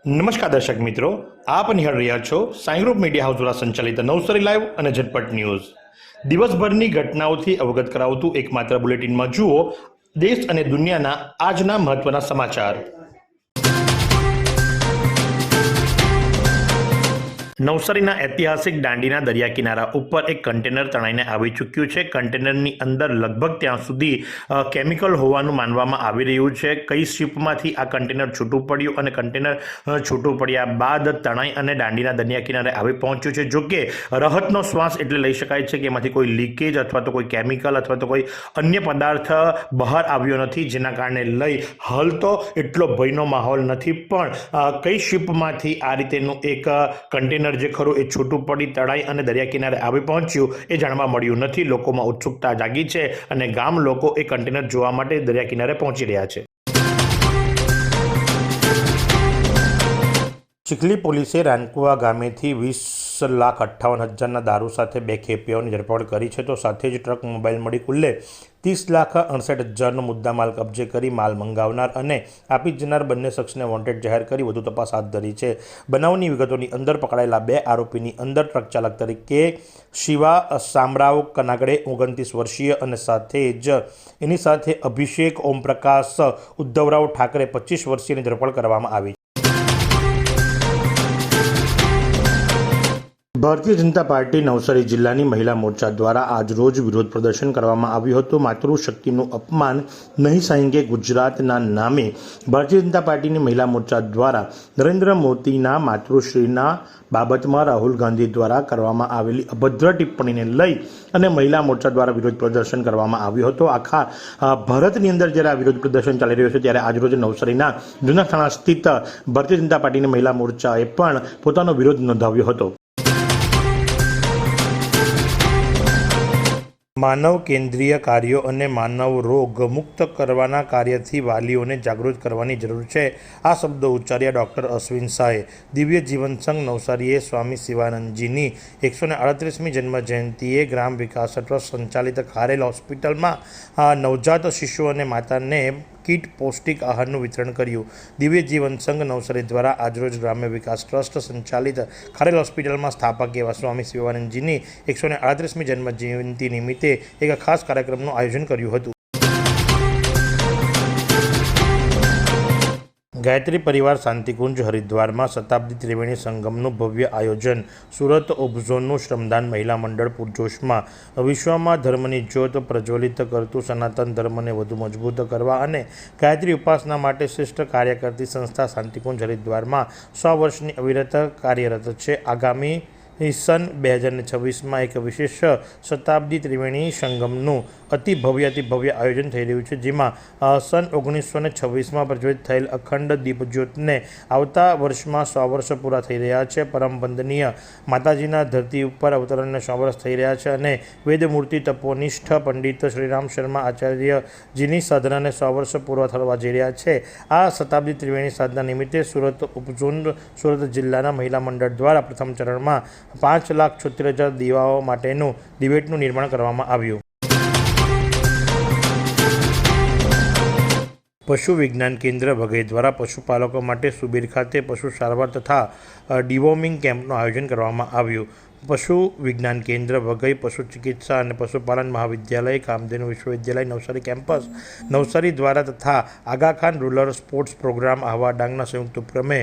નમસ્કાર દર્શક મિત્રો, આપ નિહાળ રહ્યા છો સાઈ ગ્રુપ મીડિયા હાઉસ દ્વારા સંચાલિત નવસારી લાઈવ અને ઝટપટ ન્યૂઝ। દિવસભરની ઘટનાઓથી અવગત કરાવતું એકમાત્ર બુલેટિનમાં જુઓ દેશ અને દુનિયાના આજના મહત્વના સમાચાર। નવસારીના ઐતિહાસિક દાંડીના દરિયા કિનારા ઉપર એક કન્ટેનર તણાઈને આવી ચૂક્યું છે। કન્ટેનરની અંદર લગભગ ત્યાં સુધી કેમિકલ હોવાનું માનવામાં આવી રહ્યું છે। કઈ શિપમાંથી આ કન્ટેનર છૂટું પડ્યું અને કન્ટેનર છૂટું પડ્યા બાદ તણાઈ અને દાંડીના દરિયા કિનારે આવી પહોંચ્યું છે। જો કે રાહતનો શ્વાસ એટલે લઈ શકાય છે કે એમાંથી કોઈ લીકેજ અથવા તો કોઈ કેમિકલ અથવા તો કોઈ અન્ય પદાર્થ બહાર આવ્યો નથી, જેના કારણે લઈ હાલ તો એટલો ભયનો માહોલ નથી। પણ કઈ શિપમાંથી આ રીતેનું એક કન્ટેનર જે ખરું એ છૂટું પડી તળાઈ અને દરિયા કિનારે આવી પહોંચ્યું એ જાણવા મળ્યું નથી। લોકોમાં ઉત્સુકતા જાગી છે અને ગામ લોકો એ કન્ટેનર જોવા માટે દરિયા કિનારે પહોંચી રહ્યા છે। ચીખલી પોલીસે રાનકુવા ગામેથી 20,58,000ના દારૂ સાથે 2 ખેપિયાઓની ધરપકડ કરી છે, તો સાથે જ ટ્રક મોબાઈલ મળી કુલ્લે 30,68,000નો મુદ્દામાલ કબજે કરી માલ મંગાવનાર અને આપી જનાર બંને શખ્સને વોન્ટેડ જાહેર કરી વધુ તપાસ હાથ ધરી છે। બનાવની વિગતોની અંદર પકડાયેલા 2 આરોપીની અંદર ટ્રક ચાલક તરીકે શિવા શામરાવ કનાગડે 29 વર્ષીય અને સાથે જ એની સાથે અભિષેક ઓમપ્રકાશ ઉદ્ધવરાવ ઠાકરે 25 વર્ષીયની ધરપકડ કરવામાં આવી। ભારતીય જનતા પાર્ટી નવસારી જિલ્લાની મહિલા મોરચા દ્વારા આજરોજ વિરોધ પ્રદર્શન કરવામાં આવ્યું હતું। માતૃશક્તિનું અપમાન નહીં સહેંગે ગુજરાતના નામે ભારતીય જનતા પાર્ટીની મહિલા મોરચા દ્વારા નરેન્દ્ર મોદીના માતૃશ્રીના બાબતમાં રાહુલ ગાંધી દ્વારા કરવામાં આવેલી અભદ્ર ટિપ્પણીને લઈ અને મહિલા મોરચા દ્વારા વિરોધ પ્રદર્શન કરવામાં આવ્યું હતું। આખા ભારતની અંદર જ્યારે આ વિરોધ પ્રદર્શન ચાલી રહ્યું છે ત્યારે આજરોજ નવસારીના જૂના થાણા સ્થિત ભારતીય જનતા પાર્ટીની મહિલા મોરચાએ પણ પોતાનો વિરોધ નોંધાવ્યો હતો। માનવ કેન્દ્રીય કાર્યો અને માનવ રોગ મુક્ત કરવાના કાર્યથી વાલીઓને જાગૃત કરવાની જરૂર છે, આ શબ્દો ઉચ્ચાર્યા ડૉક્ટર અશ્વિન શાહે। દિવ્ય જીવન સંઘ નવસારીએ સ્વામી શિવાનંદજીની 138મી જન્મજયંતિએ ગ્રામ વિકાસ ટ્રસ્ટ સંચાલિત ખારેલ હોસ્પિટલમાં નવજાત શિશુ અને માતાને કીટ પૌષ્ટિક આહારનું વિતરણ કર્યું। દિવ્ય જીવન સંઘ નવસારી દ્વારા આજરોજ ગ્રામ્ય વિકાસ ટ્રસ્ટ સંચાલિત ખારેલ હોસ્પિટલમાં સ્થાપક એવા સ્વામી શિવાનંદજીની 138મી જન્મજયંતિ નિમિત્તે એક ખાસ કાર્યક્રમનું આયોજન કર્યું હતું। ગાયત્રી પરિવાર શાંતિકુંજ હરિદ્વારમાં શતાબ્દી ત્રિવેણી સંગમનું ભવ્ય આયોજન। સુરત ઓબઝોનનું શ્રમદાન મહિલા મંડળ પૂરજોશમાં। વિશ્વમાં ધર્મની જ્યોત પ્રજ્વલિત કરતું સનાતન ધર્મને વધુ મજબૂત કરવા અને ગાયત્રી ઉપાસના માટે શ્રેષ્ઠ કાર્ય કરતી સંસ્થા શાંતિકુંજ હરિદ્વારમાં 100 વર્ષની અવિરત કાર્યરત છે। આગામી સન 2026માં એક વિશેષ શતાબ્દી ત્રિવેણી સંગમનું અતિ ભવ્ય આયોજન થઈ રહ્યું છે, જેમાં સન 1926માં પ્રજ્વલિત થયેલ અખંડ દીપજ્યોતને આવતા વર્ષમાં 100 વર્ષ પૂરા થઈ રહ્યા છે। પરમ વંદનીય માતાજીના ધરતી ઉપર અવતરણને 100 વર્ષ થઈ રહ્યા છે અને વેદમૂર્તિ તપોનિષ્ઠ પંડિત શ્રીરામ શર્મા આચાર્યજીની સાધનાને 100 વર્ષ પૂરા થવા જઈ રહ્યા છે। આ શતાબ્દી ત્રિવેણી સાધના નિમિત્તે સુરત ઉપઝોન સુરત જિલ્લાના મહિલા મંડળ દ્વારા પ્રથમ ચરણમાં 5,76,000 દીવાઓ માટેનું ડિબેટનું નિર્માણ કરવામાં આવ્યું। પશુ વિજ્ઞાન કેન્દ્ર વઘઈ દ્વારા પશુપાલકો માટે સુબીર ખાતે પશુ સારવાર તથા ડિવોર્મિંગ કેમ્પનું આયોજન કરવામાં આવ્યું। પશુ વિજ્ઞાન કેન્દ્ર વઘઈ પશુ ચિકિત્સા અને પશુપાલન મહાવિદ્યાલય કામધેનુ વિશ્વવિદ્યાલય નવસારી કેમ્પસ નવસારી દ્વારા તથા Aga Khan rural sports programme Ahwa ડાંગના સંયુક્ત ઉપક્રમે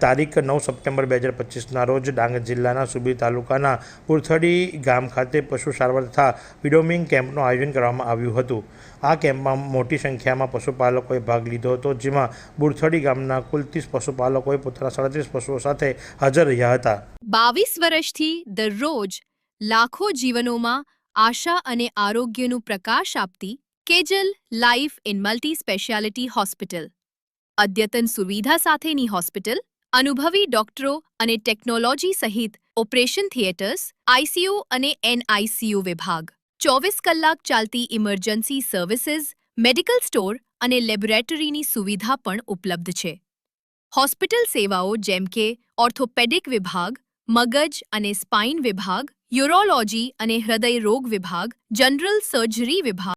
તારીખ 9 સપ્ટેમ્બર 2025ના રોજ ડાંગ જિલ્લાના સુબીર તાલુકાના બુરથડી ગામ ખાતે પશુ સારવાર તથા વિડોમિંગ કેમ્પનું આયોજન કરવામાં આવ્યું હતું। આ કેમ્પમાં મોટી સંખ્યામાં પશુપાલકોએ ભાગ લીધો હતો, જેમાં બુરથડી ગામના કુલ 30 પશુપાલકોએ પોતાના 37 પશુઓ સાથે હાજર રહ્યા હતા। 22 વર્ષથી દરરોજ લાખો જીવનોમાં આશા અને આરોગ્યનું પ્રકાશ આપતી Kejal life in multi speciality hospital, અદ્યતન સુવિધા સાથેની હોસ્પિટલ, અનુભવી ડોક્ટરો અને ટેકનોલોજી સહિત ઓપરેશન થિયેટર્સ, આઈસીયુ અને એનઆઈસીયુ વિભાગ, 24 કલાક ચાલતી ઇમરજન્સી સર્વિસીસ, મેડિકલ સ્ટોર અને લેબોરેટરીની સુવિધા પણ ઉપલબ્ધ છે। હોસ્પિટલ સેવાઓ જેમ કે ઓર્થોપેડિક વિભાગ, મગજ અને સ્પાઇન વિભાગ, યુરોલોજી અને હૃદય રોગ વિભાગ, જનરલ સર્જરી વિભાગ,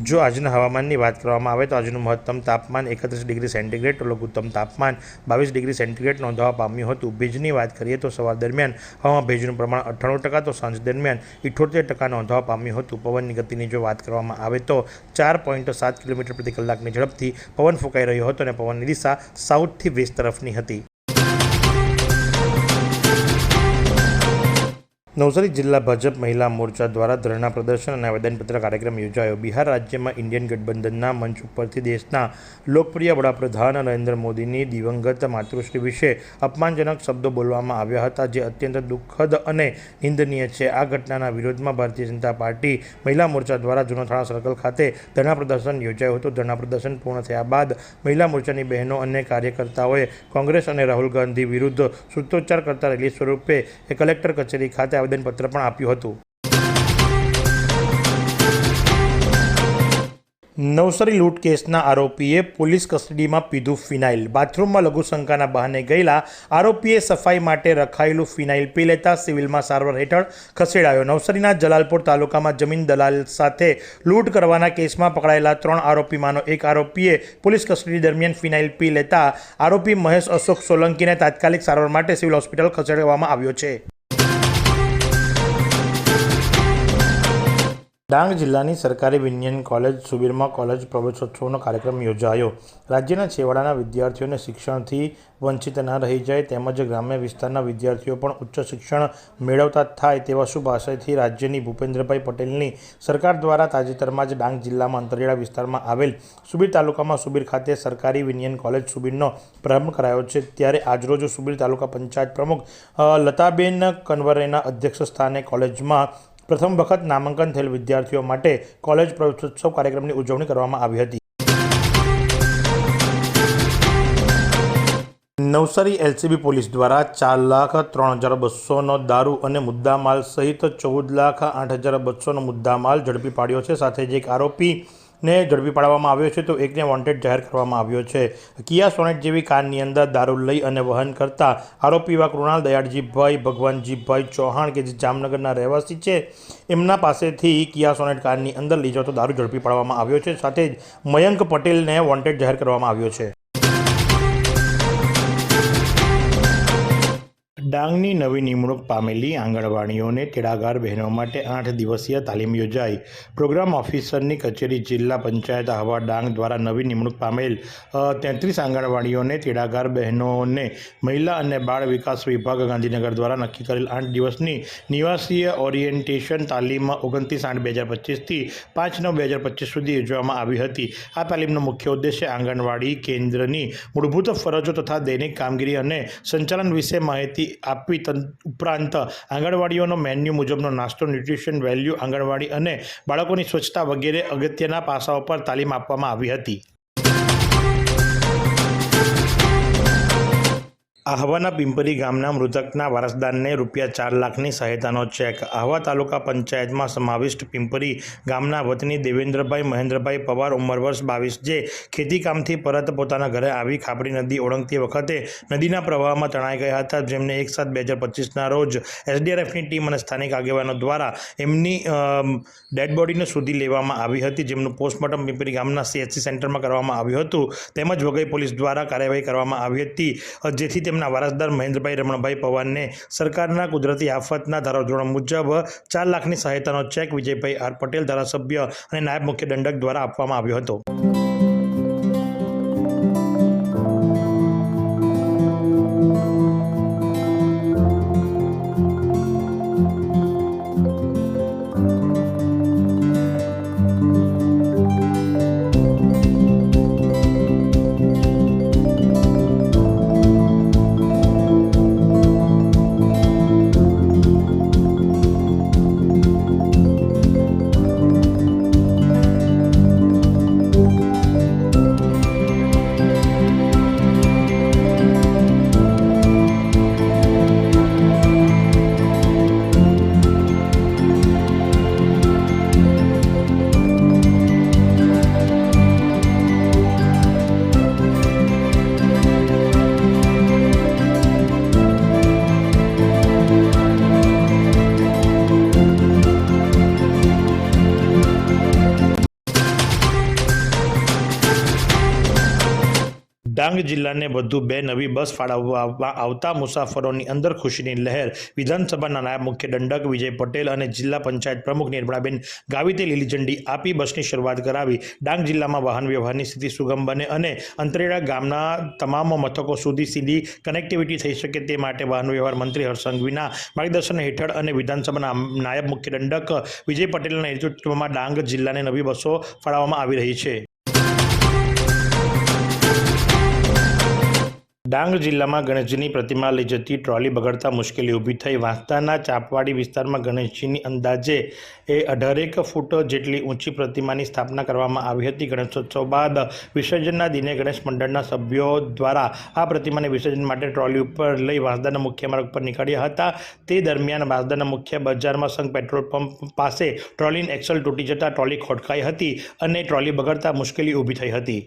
જો આજના હવામાનની વાત કરવામાં આવે તો આજનું મહત્તમ તાપમાન 31 ડિગ્રી સેન્ટીગ્રેડ તો લઘુત્તમ તાપમાન 22 ડિગ્રી સેન્ટીગ્રેડ નોંધવા પામ્યું હતું. ભેજની વાત કરીએ તો સવાર દરમિયાન હવામાં ભેજનું પ્રમાણ 98% તો સાંજ દરમિયાન 78% નોંધવા પામ્યું હતું. પવનની ગતિની જો વાત કરવામાં આવે તો 4.7 કિલોમીટર પ્રતિ કલાકની ઝડપથી પવન ફૂંકાઈ રહ્યો હતો અને પવનની દિશા સાઉથથી વેસ્ટ તરફની હતી. નવસારી જિલ્લા ભાજપ મહિલા મોરચા દ્વારા ધરણા પ્રદર્શન અને આવેદનપત્ર કાર્યક્રમ યોજાયો. બિહાર રાજ્યમાં ઇન્ડિયન ગઠબંધનના મંચ ઉપરથી દેશના લોકપ્રિય વડાપ્રધાન નરેન્દ્ર મોદીની દિવંગત માતૃશ્રી વિશે અપમાનજનક શબ્દો બોલવામાં આવ્યા હતા, જે અત્યંત દુઃખદ અને નિંદનીય છે. આ ઘટનાના વિરોધમાં ભારતીય જનતા પાર્ટી મહિલા મોરચા દ્વારા જૂના થાણા સર્કલ ખાતે ધરણા પ્રદર્શન યોજાયું હતું. ધરણા પ્રદર્શન પૂર્ણ થયા બાદ મહિલા મોરચાની બહેનો અને કાર્યકર્તાઓએ કોંગ્રેસ અને રાહુલ ગાંધી વિરુદ્ધ સૂત્રોચ્ચાર કરતા રેલી સ્વરૂપે કલેક્ટર કચેરી ખાતે આવેદનપત્ર પણ આપ્યું હતું. નવસારી લૂંટ કેસના આરોપીએ પોલીસ કસ્ટડીમાં પીધું ફિનાઇલ. બાથરૂમમાં લઘુશંકાના બહાને ગયેલા આરોપીએ સફાઈ માટે રખાયેલું ફિનાઇલ પી લેતા સિવિલમાં સારવાર હેઠળ ખસેડાયો. નવસારીના જલાલપોર તાલુકામાં જમીન દલાલ સાથે લૂંટ કરવાના કેસમાં પકડાયેલા 3 આરોપીમાંનો એક આરોપીએ પોલીસ કસ્ટડી દરમિયાન ફિનાઇલ પી લેતા આરોપી મહેશ અશોક સોલંકીને તાત્કાલિક સારવાર માટે સિવિલ હોસ્પિટલ ખસેડવામાં આવ્યો છે. ડાંગ જિલ્લાની સરકારી વિજ્ઞાન કોલેજ સુબીરમાં કોલેજ પ્રવેશોત્સવનો કાર્યક્રમ યોજાયો. રાજ્યના છેવાડાના વિદ્યાર્થીઓને શિક્ષણથી વંચિત ન રહી જાય તેમજ ગ્રામ્ય વિસ્તારના વિદ્યાર્થીઓ પણ ઉચ્ચ શિક્ષણ મેળવતા થાય તેવા શુભ આશયથી રાજ્યની ભૂપેન્દ્રભાઈ પટેલની સરકાર દ્વારા તાજેતરમાં જ ડાંગ જિલ્લામાં અંતરિયાળા વિસ્તારમાં આવેલ સુબીર તાલુકામાં સુબીર ખાતે સરકારી વિજ્ઞાન કોલેજ સુબીરનો પ્રારંભ કરાયો છે. ત્યારે આજરોજ સુબીર તાલુકા પંચાયત પ્રમુખ લતાબેન કનવરેના અધ્યક્ષ સ્થાને કોલેજમાં પ્રથમ વખત નામાંકન થયેલ વિદ્યાર્થીઓ માટે કોલેજ પ્રવેશોત્સવ કાર્યક્રમની ઉજવણી કરવામાં આવી હતી. નવસારી એલસીબી પોલીસ દ્વારા 4,03,200નો દારૂ અને મુદ્દામાલ સહિત 14,08,200નો મુદ્દામાલ ઝડપી પાડ્યો છે. સાથે જ એક આરોપીને ઝડપી પાડવામાં આવ્યો છે તો એકને વોન્ટેડ જાહેર કરવામાં આવ્યો છે. કિયા સોનેટ જેવી કારની અંદર દારૂ લઈ અને વહન કરતા આરોપી એવા કૃણાલ દયાળજીભાઈ ભગવાનજીભાઈ ચૌહાણ કે જે જામનગરના રહેવાસી છે, એમના પાસેથી કિયા સોનેટ કારની અંદર લઈ જતો દારૂ ઝડપી પાડવામાં આવ્યો છે. સાથે જ મયંક પટેલને વોન્ટેડ જાહેર કરવામાં આવ્યો છે. ડાંગની નવી નિમણૂક પામેલી આંગણવાડીઓને તેડાગાર બહેનો માટે 8 દિવસીય તાલીમ યોજાઈ. પ્રોગ્રામ ઓફિસરની કચેરી જિલ્લા પંચાયત આહવા ડાંગ દ્વારા નવી નિમણૂક પામેલ 33 આંગણવાડીઓને તેડાગાર બહેનોને મહિલા અને બાળ વિકાસ વિભાગ ગાંધીનગર દ્વારા નક્કી કરેલ 8 દિવસની નિવાસીય ઓરિએન્ટેશન તાલીમ 29/8/2025થી 5/9/2025 સુધી યોજવામાં આવી હતી. આ તાલીમનો મુખ્ય ઉદ્દેશ્ય આંગણવાડી કેન્દ્રની મૂળભૂત ફરજો તથા દૈનિક કામગીરી અને સંચાલન વિશે માહિતી આપવી ઉપરાંત આંગણવાડીઓનો મેન્યુ મુજબનો નાસ્તો, ન્યુટ્રિશન વેલ્યુ, આંગણવાડી અને બાળકોની સ્વચ્છતા વગેરે અગત્યના પાસાઓ પર તાલીમ આપવામાં આવી હતી. આહવાના પિંપરી ગામના મૃતકના વારસદારને ₹4 લાખની સહાયતાનો ચેક. આહવા તાલુકા પંચાયતમાં સમાવિષ્ટ પિંપરી ગામના વતની દેવેન્દ્રભાઈ મહેન્દ્રભાઈ પવાર ઉંમર વર્ષ 22 જે ખેતીકામથી પરત પોતાના ઘરે આવી ખાપરી નદી ઓળંગતી વખતે નદીના પ્રવાહમાં તણાઈ ગયા હતા, જેમને 1/7/2025ના રોજ એસડીઆરએફની ટીમ અને સ્થાનિક આગેવાનો દ્વારા એમની ડેડ બોડીને શોધી લેવામાં આવી હતી, જેમનું પોસ્ટમોર્ટમ પિંપરી ગામના CHC સેન્ટરમાં કરવામાં આવ્યું હતું. તેમજ વઘઈ પોલીસ દ્વારા કાર્યવાહી કરવામાં આવી હતી, જેથી તેમના વારસદાર મહેન્દ્રભાઈ રમણભાઈ પવારને સરકારના કુદરતી આફતના ધારાધોરણ મુજબ 4 લાખની સહાયતાનો ચેક વિજયભાઈ આર પટેલ ધારાસભ્ય અને નાયબ મુખ્ય દંડક દ્વારા આપવામાં આવ્યો હતો. ડાંગ જિલ્લાને વધુ 2 નવી બસ ફાળવવામાં આવતા મુસાફરોની અંદર ખુશીની લહેર. વિધાનસભાના નાયબ મુખ્ય દંડક વિજય પટેલ અને જિલ્લા પંચાયત પ્રમુખ નિર્મળાબેન ગાવિતે લીલી ઝંડી આપી બસની શરૂઆત કરાવી. ડાંગ જિલ્લામાં વાહન વ્યવહારની સ્થિતિ સુગમ બને અને અંતરિયાળ ગામના તમામ મથકો સુધી સીધી કનેક્ટિવિટી થઈ શકે તે માટે વાહન વ્યવહાર મંત્રી હર્ષ સંઘવીના માર્ગદર્શન હેઠળ અને વિધાનસભાના નાયબ મુખ્ય દંડક વિજય પટેલના નેતૃત્વમાં ડાંગ જિલ્લાને નવી બસો ફાળવવામાં આવી રહી છે. ડાંગ જિલ્લામાં ગણેશજીની પ્રતિમા લઈ જતી ટ્રોલી બગડતા મુશ્કેલી ઊભી થઈ. વાંસદાના ચાપવાડી વિસ્તારમાં ગણેશજીની અંદાજે 18 ફૂટ જેટલી ઊંચી પ્રતિમાની સ્થાપના કરવામાં આવી હતી. ગણેશોત્સવ બાદ વિસર્જનના દિને ગણેશ મંડળના સભ્યો દ્વારા આ પ્રતિમાને વિસર્જન માટે ટ્રોલી ઉપર લઈ વાંસદાના મુખ્ય માર્ગ પર નીકળ્યા હતા. તે દરમિયાન વાંસદાના મુખ્ય બજારમાં સંઘ પેટ્રોલ પંપ પાસે ટ્રોલીની એક્સલ તૂટી જતાં ટ્રોલી ખોટકાઈ હતી અને ટ્રોલી બગડતા મુશ્કેલી ઊભી થઈ હતી.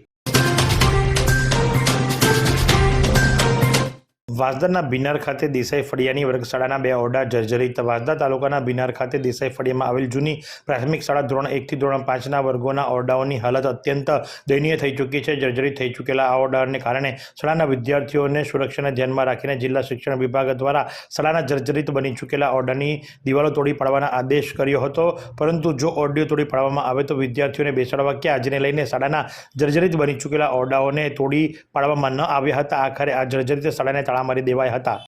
વાંસદાના બિનાર ખાતે દેસાઈ ફળિયાની વર્ગશાળાના 2 ઓરડા જર્જરિત. વાંસદા તાલુકાના બિનાર ખાતે દેસાઈ ફળિયામાં આવેલ જૂની પ્રાથમિક શાળા ધોરણ 1 થી ધોરણ 5ના વર્ગોના ઓરડાઓની હાલત અત્યંત દયનીય થઈ ચૂકી છે. જર્જરિત થઈ ચૂકેલા આ ઓરડાઓને કારણે શાળાના વિદ્યાર્થીઓને સુરક્ષાને ધ્યાનમાં રાખીને જિલ્લા શિક્ષણ વિભાગ દ્વારા શાળાના જર્જરિત બની ચૂકેલા ઓરડાની દિવાલો તોડી પાડવાના આદેશ કર્યો હતો. પરંતુ જો ઓરડીઓ તોડી પાડવામાં આવે તો વિદ્યાર્થીઓને બેસાડવા ક્યાં, જેને લઈને શાળાના જર્જરિત બની ચૂકેલા ઓરડાઓને તોડી પાડવામાં ન આવ્યા હતા. આખરે આ જર્જરિત શાળાને તાળા મારી દેવાયા હતા.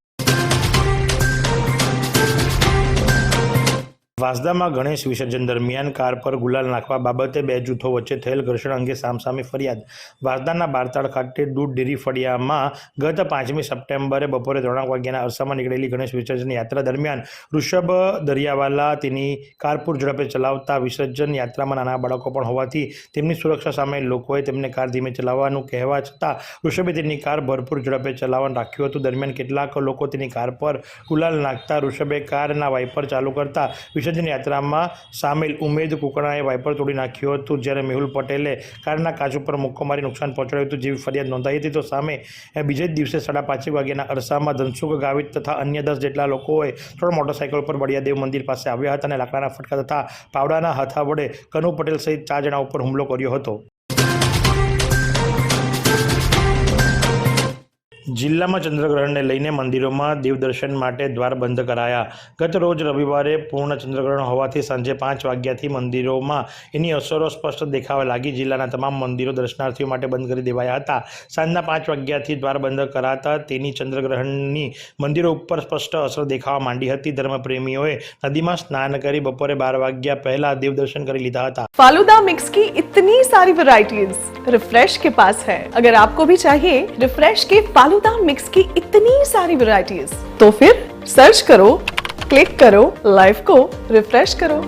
વાંસદામાં ગણેશ વિસર્જન દરમિયાન કાર પર ગુલાલ નાખવા બાબતે 2 જૂથો વચ્ચે થયેલ ઘર્ષણ અંગે સામસામી ફરિયાદ. વાંસદાના બારતાળ ખાતે દૂધ ડેરી ફળિયામાં ગત 5મી સપ્ટેમ્બરે બપોરે 3 વાગ્યાના અરસામાં નીકળેલી ગણેશ વિસર્જન યાત્રા દરમિયાન ઋષભ દરિયાવાલા તેની કાર પૂર ઝડપે ચલાવતા વિસર્જન યાત્રામાં નાના બાળકો પણ હોવાથી તેમની સુરક્ષા સામે લોકોએ તેમને કાર ધીમે ચલાવવાનું કહેવા છતાં ઋષભે તેની કાર ભરપૂર ઝડપે ચલાવવાનું રાખ્યું હતું. દરમિયાન કેટલાક લોકો તેની કાર પર ગુલાલ નાખતા ઋષભે કારના વાઇપર ચાલુ કરતા વિસર્જન યાત્રામાં સામેલ ઉમેદ કુકણાએ વાઇપર તોડી નાખ્યું હતું. જ્યારે મેહુલ પટેલે કારના કાચ ઉપર મુક્કો મારી નુકસાન પહોંચાડ્યું હતું જેવી ફરિયાદ નોંધાઈ હતી. તો સામે બીજે જ દિવસે 5:30 વાગ્યાના અરસામાં ધનસુખ ગાવિત તથા અન્ય 10 જેટલા લોકોએ 3 મોટરસાઇકલ પર બળિયાદેવ મંદિર પાસે આવ્યા હતા અને લાકડાના ફટકા તથા પાવડાના હાથા વડે કનુ પટેલ સહિત 4 જણા ઉપર હુમલો કર્યો હતો. જિલ્લામાં ચંદ્રગ્રહણને લઈને મંદિરોમાં દેવદર્શન માટે દ્વાર બંધ કરાયા. ગત રોજ રવિવારે પૂર્ણ ચંદ્રગ્રહણ હોવાથી સાંજે 5 વાગ્યાથી મંદિરોમાં એની અસરો સ્પષ્ટ દેખાવા લાગી. જિલ્લાના તમામ મંદિરો દર્શનાર્થીઓ માટે બંધ કરી દેવાયા હતા. સાંજના 5 વાગ્યાથી દ્વાર બંધ કરાતા તેની ચંદ્રગ્રહણની મંદિરો ઉપર સ્પષ્ટ અસર દેખાવા માંડી હતી. ધર્મપ્રેમીઓએ નદીમાં સ્નાન કરી બપોરે 12 વાગ્યા પહેલા દેવદર્શન કરી લીધા હતા. फालूदा मिक्स की इतनी सारी वैरायटीज रिफ्रेश के पास है. अगर आपको भी चाहिए रिफ्रेश के फालूदा मिक्स की इतनी सारी वैरायटीज तो फिर सर्च करो, क्लिक करो, लाइफ को रिफ्रेश करो.